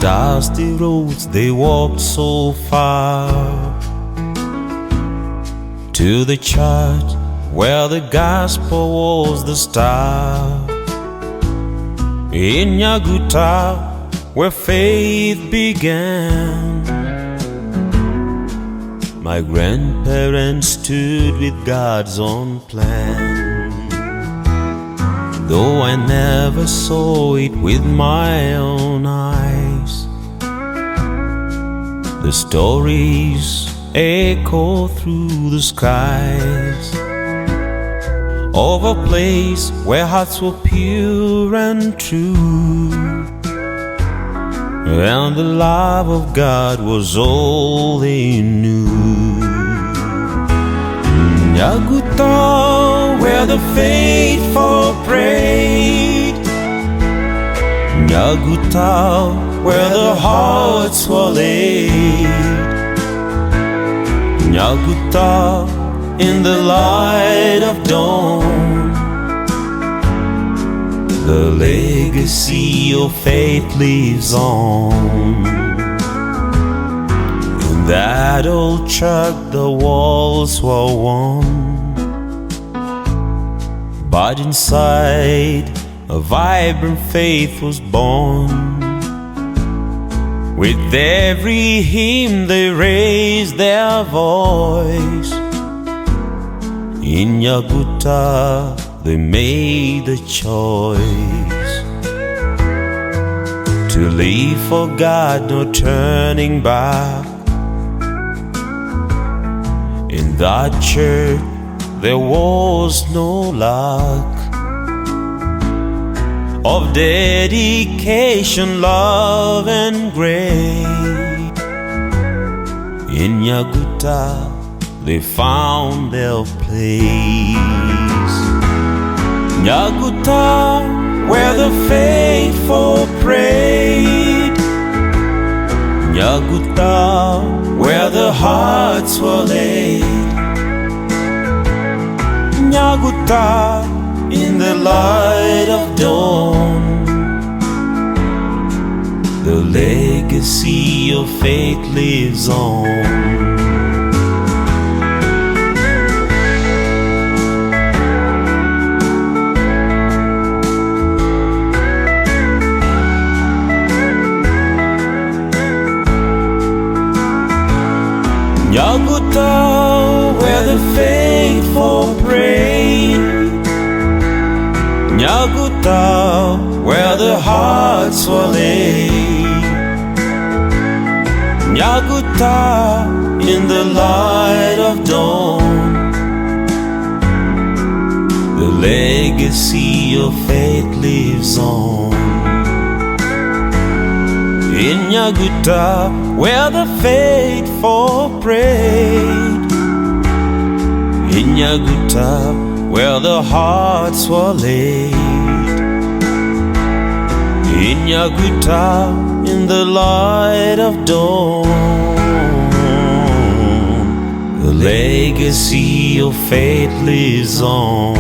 dusty roads they walked so far, to the church where the gospel was the star. In Nyaguta, where faith began, my grandparents stood with God's own plan. Though I never saw it with my own eyes, the stories echo through the skies of a place where hearts were pure and true, and the love of God was all they knew. Nyaguta, where the faithful prayed. Nyaguta, where the hearts were laid. Nyaguta, in the light of dawn, the legacy of faith lives on. In that old church the walls were worn, but inside a vibrant faith was born. With every hymn they raised their voice. In Nyaguta they made the choice to live for God, no turning back. In that church there was no lack of dedication, love and grace. In Nyaguta they found their place. Nyaguta, where the faithful prayed. Nyaguta, where the hearts were laid. Nyaguta, in the light of dawn, the legacy of faith lives on. Nyaguta, where the faithful pray. Nyaguta, where the hearts were laid. Nyaguta, in the light of dawn, the legacy of faith lives on. In Nyaguta, where the faithful prayed. In Nyaguta, where the hearts were laid. In Nyaguta, in the light of dawn, the legacy of faith lives on.